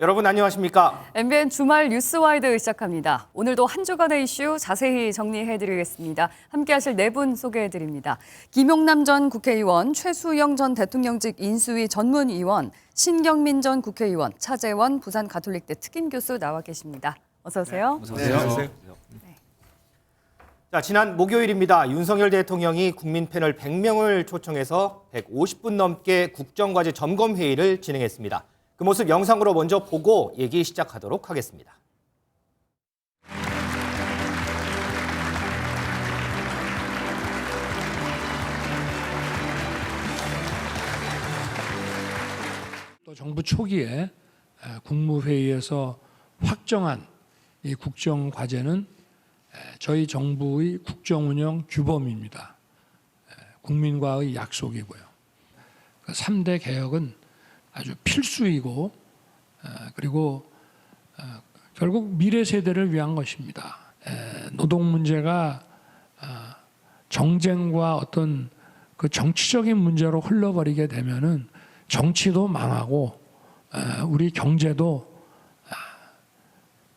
여러분 안녕하십니까? MBN 주말 뉴스와이드 시작합니다. 오늘도 한 주간의 이슈 자세히 정리해드리겠습니다. 함께하실 네 분 소개해드립니다. 김용남 전 국회의원, 최수영 전 대통령직 인수위 전문위원, 신경민 전 국회의원, 차재원 부산 가톨릭대 특임교수 나와 계십니다. 어서 오세요. 네, 안녕하세요. 자, 지난 목요일입니다. 윤석열 대통령이 국민 패널 100명을 초청해서 150분 넘게 국정과제 점검 회의를 진행했습니다. 그 모습 영상으로 먼저 보고 얘기 시작하도록 하겠습니다. 또 정부 초기에 국무회의에서 확정한 이 국정과제는 저희 정부의 국정운영 규범입니다. 국민과의 약속이고요. 3대 개혁은 아주 필수이고 그리고 결국 미래 세대를 위한 것입니다. 노동 문제가 정쟁과 어떤 그 정치적인 문제로 흘러버리게 되면은 정치도 망하고 우리 경제도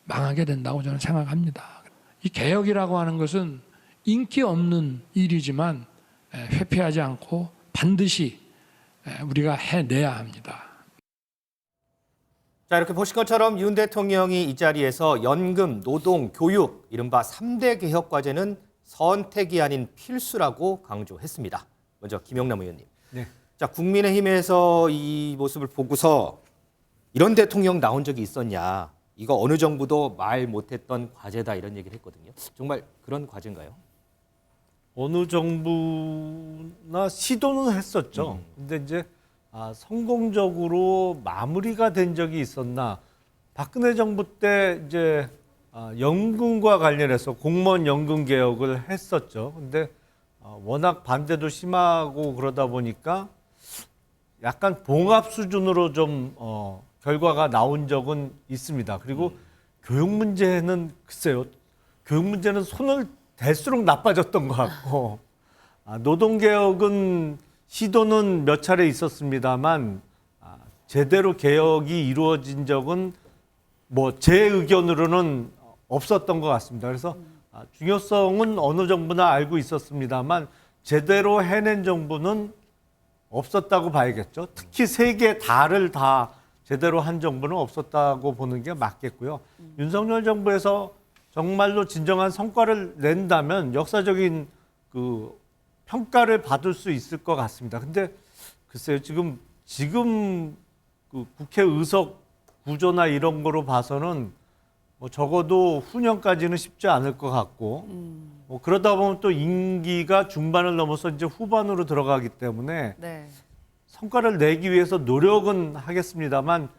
망하게 된다고 저는 생각합니다. 이 개혁이라고 하는 것은 인기 없는 일이지만 회피하지 않고 반드시 우리가 해내야 합니다. 자, 이렇게 보신 것처럼 윤 대통령이 이 자리에서 연금, 노동, 교육, 이른바 3대 개혁 과제는 선택이 아닌 필수라고 강조했습니다. 먼저 김용남 의원님. 네. 자, 국민의힘에서 이 모습을 보고서 이런 대통령 나온 적이 있었냐. 이거 어느 정부도 말 못했던 과제다 이런 얘기를 했거든요. 정말 그런 과제인가요? 어느 정부나 시도는 했었죠. 근데 이제 성공적으로 마무리가 된 적이 있었나? 박근혜 정부 때 이제 연금과 관련해서 공무원 연금 개혁을 했었죠. 근데 워낙 반대도 심하고 그러다 보니까 약간 봉합 수준으로 좀 결과가 나온 적은 있습니다. 그리고 교육 문제는 글쎄요. 교육 문제는 손을 댈수록 나빠졌던 것 같고 노동개혁은 시도는 몇 차례 있었습니다만 제대로 개혁이 이루어진 적은 뭐 제 의견으로는 없었던 것 같습니다. 그래서 중요성은 어느 정부나 알고 있었습니다만 제대로 해낸 정부는 없었다고 봐야겠죠. 특히 세 개 다를 다 제대로 한 정부는 없었다고 보는 게 맞겠고요. 윤석열 정부에서 정말로 진정한 성과를 낸다면 역사적인 그 평가를 받을 수 있을 것 같습니다. 근데 글쎄요, 지금 그 국회 의석 구조나 이런 거로 봐서는 뭐 적어도 후년까지는 쉽지 않을 것 같고, 뭐 그러다 보면 또 임기가 중반을 넘어서 이제 후반으로 들어가기 때문에 네. 성과를 내기 위해서 노력은 하겠습니다만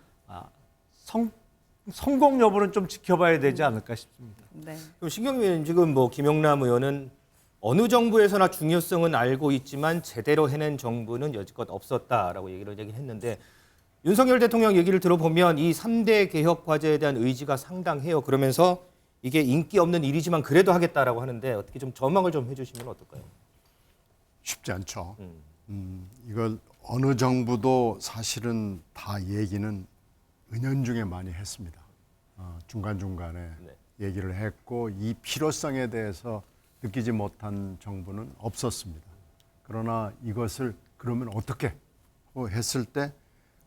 성공 여부는 좀 지켜봐야 되지 않을까 싶습니다. 네. 그럼 신경민 의원님, 지금 뭐 김용남 의원은 어느 정부에서나 중요성은 알고 있지만 제대로 해낸 정부는 여지껏 없었다라고 얘기를 했는데 윤석열 대통령 얘기를 들어보면 이 3대 개혁 과제에 대한 의지가 상당해요. 그러면서 이게 인기 없는 일이지만 그래도 하겠다라고 하는데 어떻게 좀 전망을 좀 해주시면 어떨까요? 쉽지 않죠. 이걸 어느 정부도 사실은 다 얘기는 은연중에 많이 했습니다. 중간중간에 네. 얘기를 했고 이 필요성에 대해서 느끼지 못한 정부는 없었습니다. 그러나 이것을 그러면 어떻게 했을 때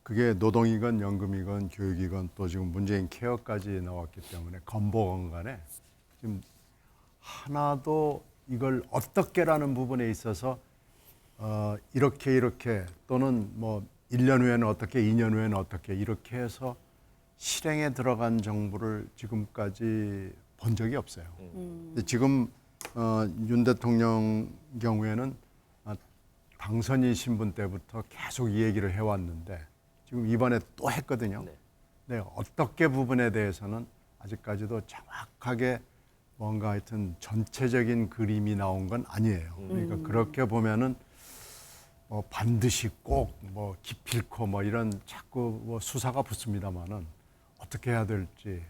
그게 노동이건 연금이건 교육이건 또 지금 문재인 케어까지 나왔기 때문에 건보건 간에 지금 하나도 이걸 어떻게라는 부분에 있어서 이렇게 또는 뭐 1년 후에는 어떻게 2년 후에는 어떻게 이렇게 해서 실행에 들어간 정부를 지금까지 본 적이 없어요. 근데 지금 윤 대통령 경우에는 당선인 신분 때부터 계속 이 얘기를 해왔는데 지금 이번에 또 했거든요. 네, 어떻게 부분에 대해서는 아직까지도 정확하게 뭔가 하여튼 전체적인 그림이 나온 건 아니에요. 그러니까 그렇게 보면은 뭐 반드시 꼭 뭐 기필코 뭐 이런 자꾸 뭐 수사가 붙습니다만은 어떻게 해야 될지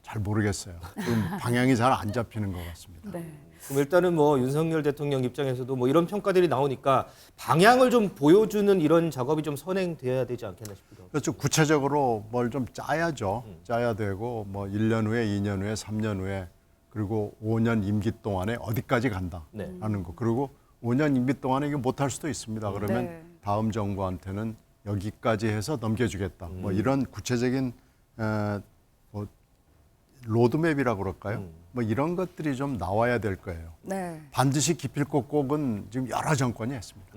잘 모르겠어요. 지금 방향이 잘 안 잡히는 것 같습니다. 네. 그럼 일단은 뭐 윤석열 대통령 입장에서도 뭐 이런 평가들이 나오니까 방향을 좀 보여주는 이런 작업이 좀 선행돼야 되지 않겠나 싶기도 하고. 그렇죠. 구체적으로 뭘 좀 짜야죠. 짜야 되고 뭐 1년 후에, 2년 후에, 3년 후에 그리고 5년 임기 동안에 어디까지 간다라는 네. 거. 그리고 5년 임기 동안에 이게 못할 수도 있습니다. 그러면 네. 다음 정부한테는 여기까지 해서 넘겨주겠다. 뭐 이런 구체적인 뭐 로드맵이라고 그럴까요? 뭐 이런 것들이 좀 나와야 될 거예요. 네. 반드시 기필코 꼭은 지금 여러 정권이 했습니다.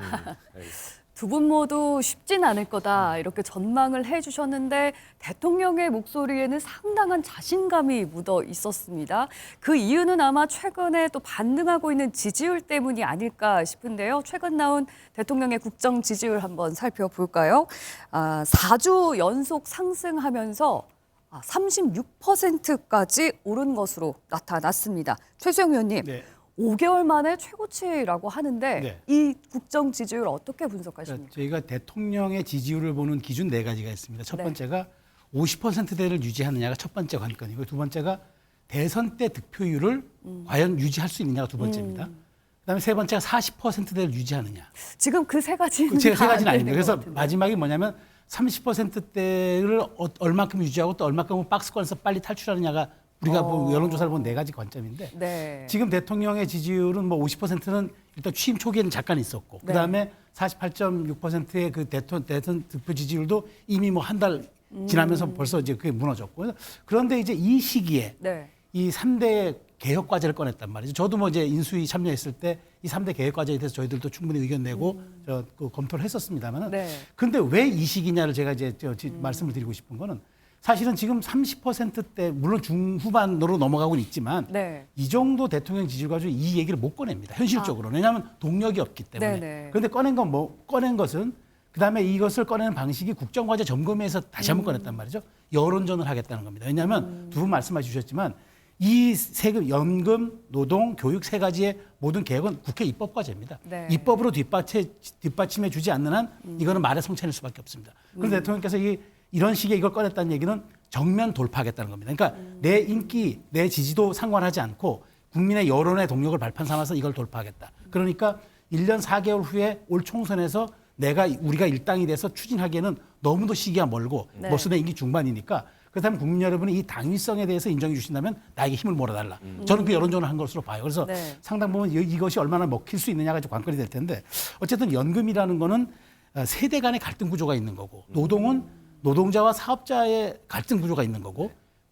알겠습니다. 두 분 모두 쉽진 않을 거다 이렇게 전망을 해주셨는데 대통령의 목소리에는 상당한 자신감이 묻어 있었습니다. 그 이유는 아마 최근에 또 반등하고 있는 지지율 때문이 아닐까 싶은데요. 최근 나온 대통령의 국정 지지율 한번 살펴볼까요? 4주 연속 상승하면서 36%까지 오른 것으로 나타났습니다. 최수영 의원님. 네. 5개월 만에 최고치라고 하는데 네. 이 국정 지지율 어떻게 분석하십니까? 저희가 대통령의 지지율을 보는 기준 네 가지가 있습니다. 첫 네. 번째가 50%대를 유지하느냐가 첫 번째 관건이고 두 번째가 대선 때 득표율을 과연 유지할 수 있느냐가 두 번째입니다. 그다음에 세 번째가 40%대를 유지하느냐. 지금 그 세 가지는 세 다 가지는 안 아닙니다. 되는 그래서 것 같은데. 마지막이 뭐냐면 30%대를 얼마큼 유지하고 또 얼마큼은 박스권에서 빨리 탈출하느냐가 우리가 뭐 여론조사를 본 네 가지 관점인데 네. 지금 대통령의 지지율은 뭐 50%는 일단 취임 초기에는 잠깐 있었고 네. 그다음에 48.6%의 그 대선 득표 지지율도 이미 뭐 한 달 지나면서 벌써 이제 그게 무너졌고 그런데 이제 이 시기에 네. 이 3대 개혁 과제를 꺼냈단 말이죠. 저도 뭐 이제 인수위 참여했을 때 이 3대 개혁 과제에 대해서 저희들도 충분히 의견 내고 그 검토를 했었습니다만은 네. 근데 왜 이 시기냐를 제가 이제 말씀을 드리고 싶은 거는 사실은 지금 30%대 물론 중후반으로 넘어가고는 있지만 네. 이 정도 대통령 지지율 가지고 이 얘기를 못 꺼냅니다. 현실적으로. 왜냐하면 동력이 없기 때문에. 네네. 그런데 꺼낸 것은 그다음에 이것을 꺼내는 방식이 국정과제 점검에서 다시 한번 꺼냈단 말이죠. 여론전을 하겠다는 겁니다. 왜냐하면 두 분 말씀해 주셨지만 이 세금, 연금, 노동, 교육 세 가지의 모든 개혁은 국회 입법과제입니다. 네. 입법으로 뒷받침해 주지 않는 한 이거는 말의 성찬일 수밖에 없습니다. 그런데 대통령께서 이런 식의 이걸 꺼냈다는 얘기는 정면 돌파하겠다는 겁니다. 그러니까 내 인기, 내 지지도 상관하지 않고 국민의 여론의 동력을 발판 삼아서 이걸 돌파하겠다. 그러니까 1년 4개월 후에 올 총선에서 우리가 일당이 돼서 추진하기에는 너무도 시기가 멀고 네. 벌써 내 임기 중반이니까 그렇다면 국민 여러분이 이 당위성에 대해서 인정해 주신다면 나에게 힘을 몰아달라. 저는 그 여론전을 한 것으로 봐요. 그래서 네. 상당 부분 이것이 얼마나 먹힐 수 있느냐가 좀 관건이 될 텐데 어쨌든 연금이라는 거는 세대 간의 갈등 구조가 있는 거고 노동은 노동자와 사업자의 갈등 구조가 있는 거고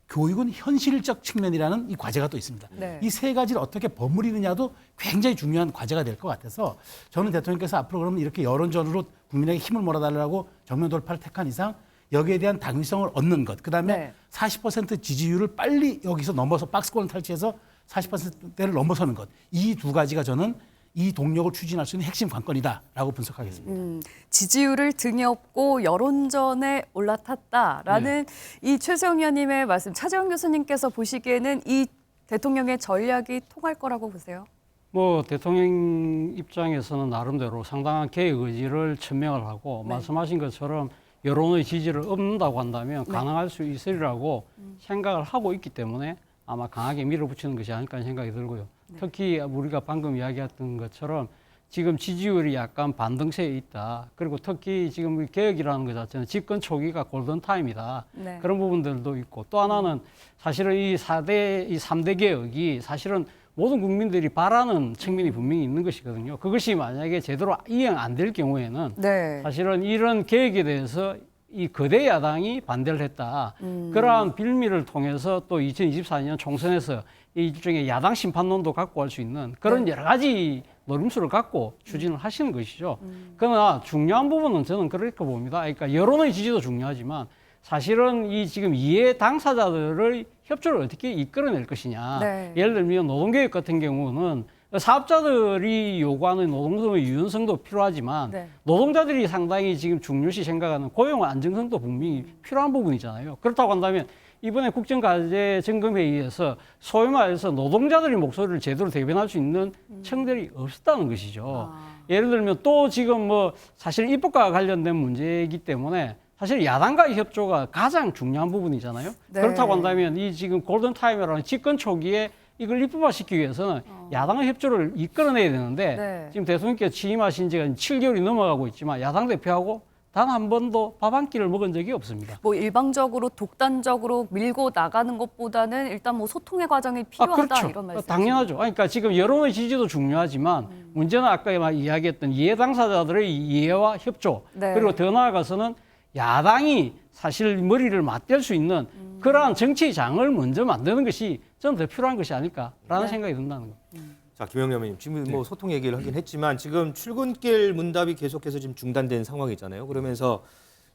교육은 현실적 측면이라는 이 과제가 또 있습니다. 네. 이 세 가지를 어떻게 버무리느냐도 굉장히 중요한 과제가 될 것 같아서 저는 대통령께서 앞으로 그러면 이렇게 여론전으로 국민에게 힘을 몰아달라고 정면 돌파를 택한 이상 여기에 대한 당위성을 얻는 것, 그다음에 네. 40% 지지율을 빨리 여기서 넘어서 박스권을 탈취해서 40%대를 넘어서는 것, 이 두 가지가 저는 이 동력을 추진할 수 있는 핵심 관건이다라고 분석하겠습니다. 지지율을 등에 업고 여론전에 올라탔다라는 이 최수영 의원님의 말씀, 차재원 교수님께서 보시기에는 이 대통령의 전략이 통할 거라고 보세요? 뭐 대통령 입장에서는 나름대로 상당한 개혁 의지를 천명을 하고 네. 말씀하신 것처럼 여론의 지지를 얻는다고 한다면 네. 가능할 수 있으리라고 생각을 하고 있기 때문에 아마 강하게 밀어붙이는 것이 아닐까 하는 생각이 들고요. 특히 우리가 방금 이야기했던 것처럼 지금 지지율이 약간 반등세에 있다. 그리고 특히 지금 개혁이라는 것 자체는 집권 초기가 골든타임이다. 네. 그런 부분들도 있고 또 하나는 사실은 이 3대 개혁이 사실은 모든 국민들이 바라는 측면이 분명히 있는 것이거든요. 그것이 만약에 제대로 이행 안 될 경우에는 네. 사실은 이런 계획에 대해서 이 거대 야당이 반대를 했다. 그러한 빌미를 통해서 또 2024년 총선에서 일종의 야당 심판론도 갖고 할 수 있는 그런 네. 여러 가지 노림수를 갖고 추진을 하시는 것이죠. 그러나 중요한 부분은 저는 그렇게 봅니다. 그러니까 여론의 지지도 중요하지만 사실은 이 지금 이해 당사자들의 협조를 어떻게 이끌어낼 것이냐. 네. 예를 들면 노동개혁 같은 경우는 사업자들이 요구하는 노동성의 유연성도 필요하지만 네. 노동자들이 상당히 지금 중요시 생각하는 고용 안정성도 분명히 필요한 부분이잖아요. 그렇다고 한다면 이번에 국정과제 점검회의에서 소위 말해서 노동자들의 목소리를 제대로 대변할 수 있는 청들이 없었다는 것이죠. 예를 들면 또 지금 뭐 사실 입법과 관련된 문제이기 때문에 사실 야당과의 협조가 가장 중요한 부분이잖아요. 네. 그렇다고 한다면 이 지금 골든타임이라는 집권 초기에 이걸 입법화시키기 위해서는 야당의 협조를 이끌어내야 되는데 네. 지금 대통령께서 취임하신 지가 7개월이 넘어가고 있지만 야당 대표하고 단 한 번도 밥 한 끼를 먹은 적이 없습니다. 뭐 일방적으로 독단적으로 밀고 나가는 것보다는 일단 뭐 소통의 과정이 필요하다 그렇죠. 이런 말씀. 당연하죠. 그러니까 지금 여론의 지지도 중요하지만 문제는 아까 막 이야기했던 이해 당사자들의 이해와 협조 네. 그리고 더 나아가서는 야당이 사실 머리를 맞댈 수 있는 그러한 정치의 장을 먼저 만드는 것이 저는 더 필요한 것이 아닐까라는 네. 생각이 든다는 거예요. 자, 김영남 의원님 지금 뭐 소통 얘기를 하긴 했지만 지금 출근길 문답이 계속해서 지금 중단된 상황이잖아요. 그러면서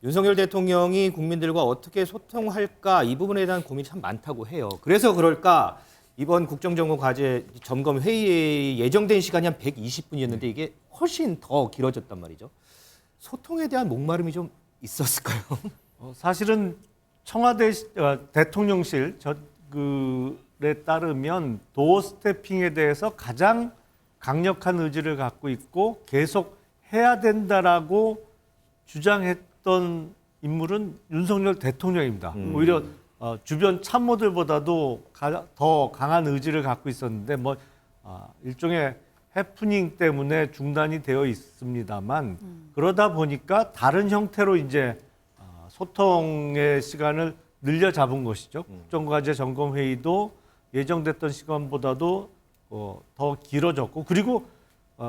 윤석열 대통령이 국민들과 어떻게 소통할까 이 부분에 대한 고민이 참 많다고 해요. 그래서 그럴까 이번 국정점검 과제 점검 회의에 예정된 시간이 한 120분이었는데 이게 훨씬 더 길어졌단 말이죠. 소통에 대한 목마름이 좀 있었을까요? 사실은 청와대 대통령실 글에 따르면 도어 스태핑에 대해서 가장 강력한 의지를 갖고 있고 계속 해야 된다라고 주장했던 인물은 윤석열 대통령입니다. 오히려 주변 참모들보다도 더 강한 의지를 갖고 있었는데 뭐 일종의 해프닝 때문에 중단이 되어 있습니다만 그러다 보니까 다른 형태로 이제 소통의 시간을 늘려 잡은 것이죠. 국정과제 점검회의도 예정됐던 시간보다도 더 길어졌고 그리고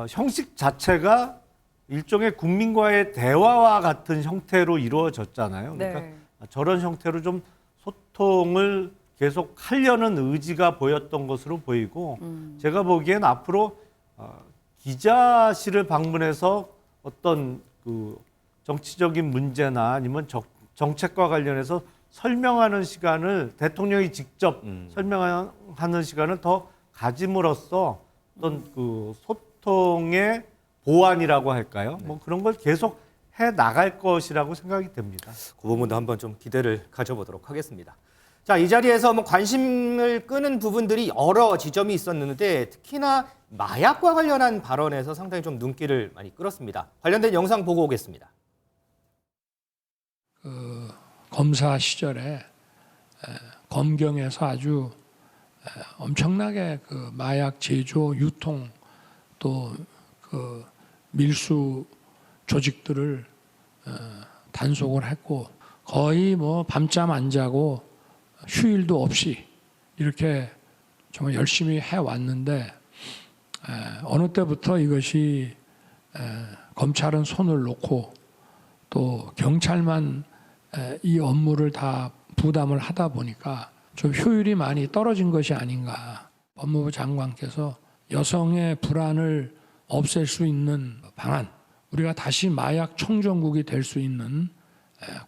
형식 자체가 일종의 국민과의 대화와 같은 형태로 이루어졌잖아요. 그러니까 네. 저런 형태로 좀 소통을 계속 하려는 의지가 보였던 것으로 보이고 제가 보기엔 앞으로 기자실을 방문해서 어떤 그 정치적인 문제나 아니면 정책과 관련해서 설명하는 시간을 대통령이 직접 설명하는 시간을 더 가짐으로써 어떤 그 소통의 보완이라고 할까요? 뭐 그런 걸 계속 해 나갈 것이라고 생각이 됩니다. 그 부분도 한번 좀 기대를 가져보도록 하겠습니다. 자, 이 자리에서 뭐 관심을 끄는 부분들이 여러 지점이 있었는데 특히나 마약과 관련한 발언에서 상당히 좀 눈길을 많이 끌었습니다. 관련된 영상 보고 오겠습니다. 검사 시절에 검경에서 아주 엄청나게 그 마약 제조, 유통 또 그 밀수 조직들을 단속을 했고 거의 뭐 밤잠 안 자고 휴일도 없이 이렇게 정말 열심히 해왔는데 어느 때부터 이것이 검찰은 손을 놓고 또 경찰만 이 업무를 다 부담을 하다 보니까 좀 효율이 많이 떨어진 것이 아닌가. 법무부 장관께서 여성의 불안을 없앨 수 있는 방안, 우리가 다시 마약 청정국이 될 수 있는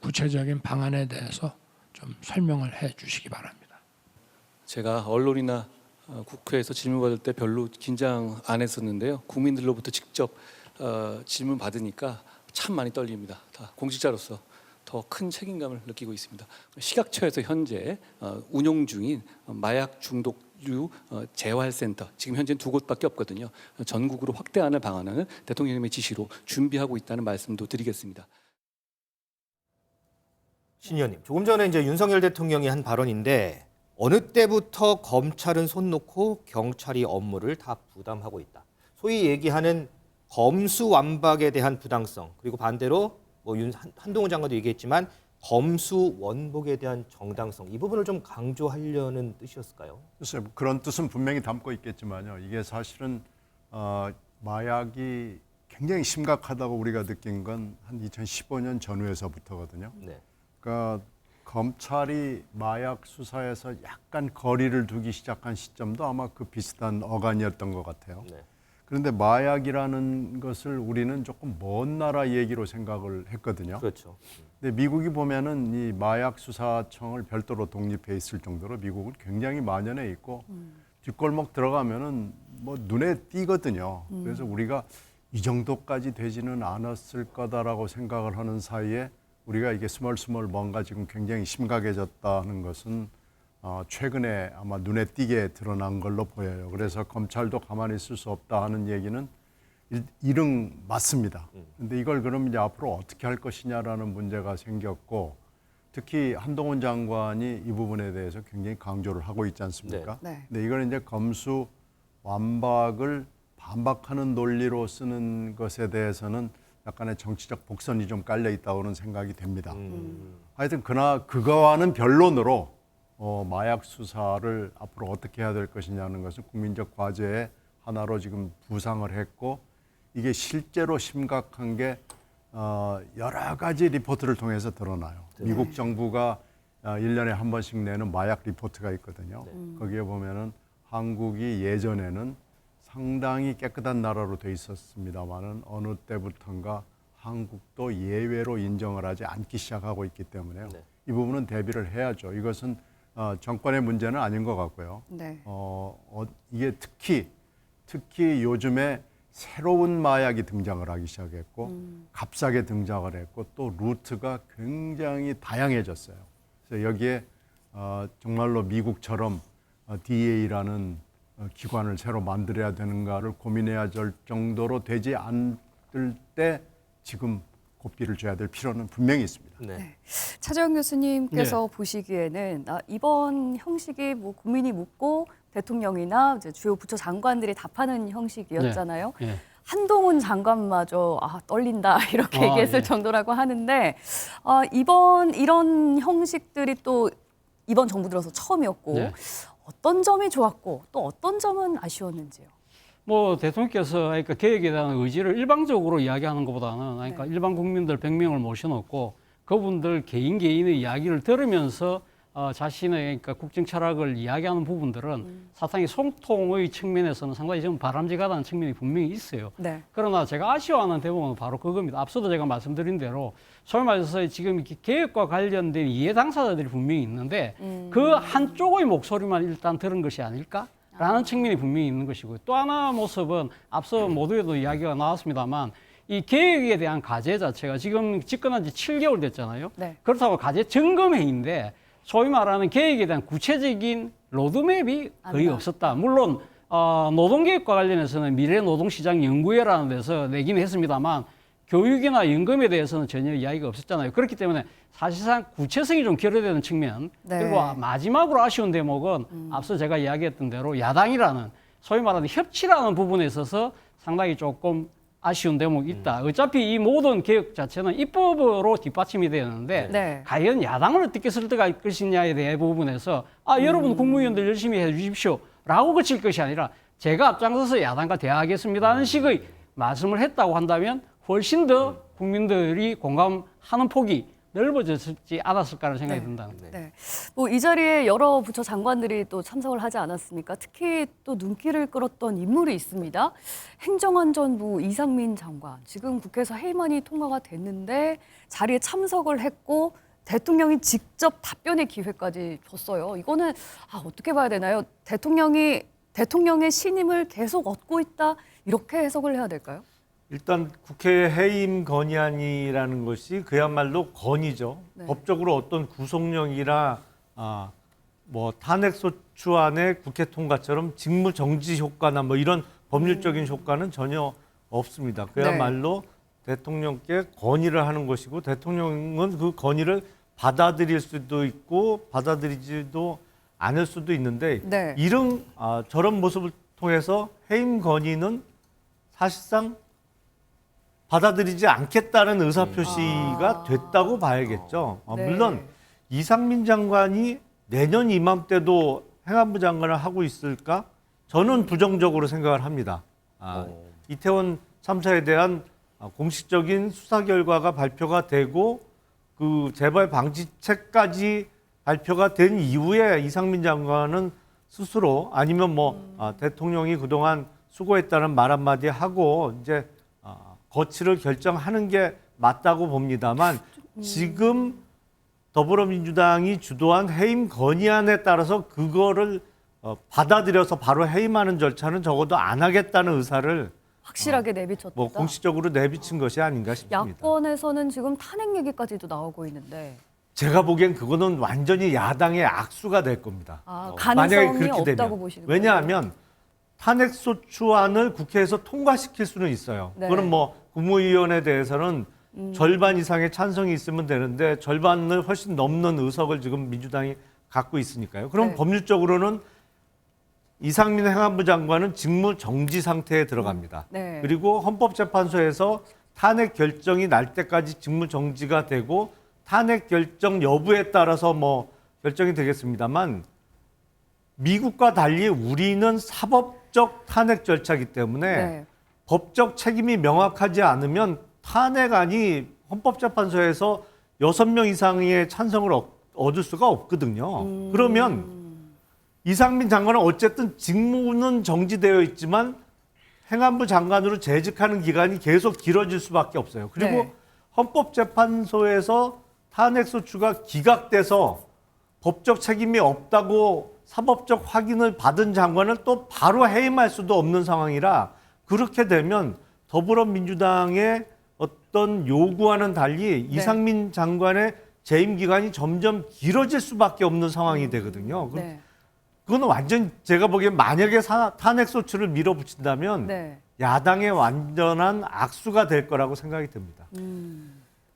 구체적인 방안에 대해서 좀 설명을 해 주시기 바랍니다. 제가 언론이나 국회에서 질문받을 때 별로 긴장 안 했었는데요. 국민들로부터 직접 질문 받으니까 참 많이 떨립니다. 다 공직자로서 더 큰 책임감을 느끼고 있습니다. 식약처에서 현재 운영 중인 마약 중독류 재활센터, 지금 현재는 2곳밖에 없거든요. 전국으로 확대하는 방안을 대통령님의 지시로 준비하고 있다는 말씀도 드리겠습니다. 신 의원님, 조금 전에 이제 윤석열 대통령이 한 발언인데 어느 때부터 검찰은 손 놓고 경찰이 업무를 다 부담하고 있다. 소위 얘기하는 검수완박에 대한 부당성, 그리고 반대로 뭐 한동훈 장관도 얘기했지만 검수원복에 대한 정당성, 이 부분을 좀 강조하려는 뜻이었을까요? 글쎄요, 그런 뜻은 분명히 담고 있겠지만요. 이게 사실은 마약이 굉장히 심각하다고 우리가 느낀 건 한 2015년 전후에서부터거든요. 네. 그러니까 검찰이 마약 수사에서 약간 거리를 두기 시작한 시점도 아마 그 비슷한 어간이었던 것 같아요. 네. 그런데 마약이라는 것을 우리는 조금 먼 나라 얘기로 생각을 했거든요. 그렇죠. 근데 미국이 보면은 이 마약 수사청을 별도로 독립해 있을 정도로 미국은 굉장히 만연해 있고 뒷골목 들어가면은 뭐 눈에 띄거든요. 그래서 우리가 이 정도까지 되지는 않았을 거다라고 생각을 하는 사이에 우리가 이게 스멀스멀 뭔가 지금 굉장히 심각해졌다는 것은 최근에 아마 눈에 띄게 드러난 걸로 보여요. 그래서 검찰도 가만히 있을 수 없다 하는 얘기는 일응 맞습니다. 근데 이걸 그럼 이제 앞으로 어떻게 할 것이냐라는 문제가 생겼고, 특히 한동훈 장관이 이 부분에 대해서 굉장히 강조를 하고 있지 않습니까? 네. 근데 이걸 이제 검수 완박을 반박하는 논리로 쓰는 것에 대해서는 약간의 정치적 복선이 좀 깔려 있다고는 생각이 됩니다. 하여튼 그러나 그거와는 변론으로 마약 수사를 앞으로 어떻게 해야 될 것이냐는 것은 국민적 과제의 하나로 지금 부상을 했고, 이게 실제로 심각한 게 여러 가지 리포트를 통해서 드러나요. 미국 정부가 1년에 한 번씩 내는 마약 리포트가 있거든요. 거기에 보면은 한국이 예전에는 상당히 깨끗한 나라로 돼 있었습니다만은 어느 때부턴가 한국도 예외로 인정을 하지 않기 시작하고 있기 때문에요. 이 부분은 대비를 해야죠. 이것은 정권의 문제는 아닌 것 같고요. 네. 이게 특히 요즘에 새로운 마약이 등장을 하기 시작했고 값싸게 등장을 했고 또 루트가 굉장히 다양해졌어요. 그래서 여기에 정말로 미국처럼 DEA라는 기관을 새로 만들어야 되는가를 고민해야 될 정도로 되지 않을 때 지금 고삐를 줘야 될 필요는 분명히 있습니다. 네. 차재영 교수님께서 보시기에는 이번 형식이 뭐 국민이 묻고 대통령이나 이제 주요 부처 장관들이 답하는 형식이었잖아요. 예. 한동훈 장관마저 떨린다 이렇게 얘기했을 예. 정도라고 하는데 이번 이런 형식들이 또 이번 정부 들어서 처음이었고 네. 어떤 점이 좋았고 또 어떤 점은 아쉬웠는지요? 뭐 대통령께서 그러니까 개혁에 대한 의지를 일방적으로 이야기하는 것보다는 그러니까 일반 국민들 100명을 모셔놓고 그분들 개인의 이야기를 들으면서 자신의 그러니까 국정 철학을 이야기하는 부분들은 사상의 소통의 측면에서는 상당히 좀 바람직하다는 측면이 분명히 있어요. 네. 그러나 제가 아쉬워하는 대목은 바로 그겁니다. 앞서도 제가 말씀드린 대로 소위 말해서 지금 이렇게 개혁과 관련된 이해 당사자들이 분명히 있는데 그 한쪽의 목소리만 일단 들은 것이 아닐까라는 측면이 분명히 있는 것이고요. 또 하나 모습은 앞서 모두에도 이야기가 나왔습니다만 이 개혁에 대한 과제 자체가 지금 집권한 지 7개월 됐잖아요. 네. 그렇다고 과제 점검회의인데 소위 말하는 개혁에 대한 구체적인 로드맵이 거의 없었다. 물론 노동개혁과 관련해서는 미래노동시장연구회라는 데서 내긴 했습니다만 교육이나 연금에 대해서는 전혀 이야기가 없었잖아요. 그렇기 때문에 사실상 구체성이 좀 결여되는 측면. 네. 그리고 마지막으로 아쉬운 대목은 앞서 제가 이야기했던 대로 야당이라는 소위 말하는 협치라는 부분에 있어서 상당히 조금 아쉬운 대목이 있다. 어차피 이 모든 개혁 자체는 입법으로 뒷받침이 되는데 네. 과연 야당을 어떻게 설득할 것이냐에 대한 부분에서 여러분 국무위원들 열심히 해 주십시오 라고 그칠 것이 아니라 제가 앞장서서 야당과 대화하겠습니다 하는 식의 말씀을 했다고 한다면 훨씬 더 국민들이 공감하는 폭이 넓어졌지 않았을까라는 생각이 든다는 거예요. 네. 뭐 이 자리에 여러 부처 장관들이 또 참석을 하지 않았습니까? 특히 또 눈길을 끌었던 인물이 있습니다. 행정안전부 이상민 장관. 지금 국회에서 회의만이 통과가 됐는데 자리에 참석을 했고 대통령이 직접 답변의 기회까지 줬어요. 이거는 어떻게 봐야 되나요? 대통령의 신임을 계속 얻고 있다 이렇게 해석을 해야 될까요? 일단 국회 해임 건의안이라는 것이 그야말로 건의죠. 네. 법적으로 어떤 구속령이나 뭐 탄핵소추안의 국회 통과처럼 직무 정지 효과나 뭐 이런 법률적인 효과는 전혀 없습니다. 그야말로 대통령께 건의를 하는 것이고 대통령은 그 건의를 받아들일 수도 있고 받아들이지도 않을 수도 있는데 네. 이런 저런 모습을 통해서 해임 건의는 사실상 받아들이지 않겠다는 의사표시가 됐다고 봐야겠죠. 네. 물론 이상민 장관이 내년 이맘때도 행안부 장관을 하고 있을까? 저는 부정적으로 생각을 합니다. 이태원 참사에 대한 공식적인 수사 결과가 발표가 되고 그 재발 방지책까지 발표가 된 이후에 이상민 장관은 스스로 아니면 대통령이 그동안 수고했다는 말 한마디 하고 이제 거취를 결정하는 게 맞다고 봅니다만 지금 더불어민주당이 주도한 해임 건의안에 따라서 그거를 받아들여서 바로 해임하는 절차는 적어도 안 하겠다는 의사를 확실하게 내비쳤다. 뭐 공식적으로 내비친 것이 아닌가 싶습니다. 야권에서는 지금 탄핵 얘기까지도 나오고 있는데 제가 보기엔 그거는 완전히 야당의 악수가 될 겁니다. 가능성이 만약에 그렇게 없다고 되면. 보시는 거예요? 왜냐하면 탄핵소추안을 국회에서 통과시킬 수는 있어요. 네. 그거는 뭐 국무위원에 대해서는 절반 이상의 찬성이 있으면 되는데 절반을 훨씬 넘는 의석을 지금 민주당이 갖고 있으니까요. 그럼 네. 법률적으로는 이상민 행안부 장관은 직무 정지 상태에 들어갑니다. 네. 그리고 헌법재판소에서 탄핵 결정이 날 때까지 직무 정지가 되고 탄핵 결정 여부에 따라서 뭐 결정이 되겠습니다만 미국과 달리 우리는 사법적 탄핵 절차이기 때문에 네. 법적 책임이 명확하지 않으면 탄핵안이 헌법재판소에서 6명 이상의 찬성을 얻을 수가 없거든요. 그러면 이상민 장관은 어쨌든 직무는 정지되어 있지만 행안부 장관으로 재직하는 기간이 계속 길어질 수밖에 없어요. 그리고 네. 헌법재판소에서 탄핵소추가 기각돼서 법적 책임이 없다고 사법적 확인을 받은 장관은 또 바로 해임할 수도 없는 상황이라 그렇게 되면 더불어민주당의 어떤 요구와는 달리 이상민 장관의 재임 기간이 점점 길어질 수밖에 없는 상황이 되거든요. 네. 그거는 완전 제가 보기엔 만약에 탄핵소추를 밀어붙인다면 네. 야당의 완전한 악수가 될 거라고 생각이 듭니다.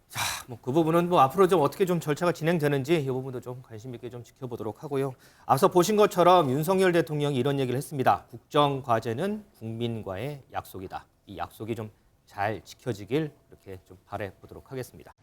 자, 뭐 그 부분은 뭐 앞으로 좀 어떻게 좀 절차가 진행되는지 이 부분도 좀 관심 있게 좀 지켜보도록 하고요. 앞서 보신 것처럼 윤석열 대통령이 이런 얘기를 했습니다. 국정 과제는 국민과의 약속이다. 이 약속이 좀 잘 지켜지길 이렇게 좀 바래 보도록 하겠습니다.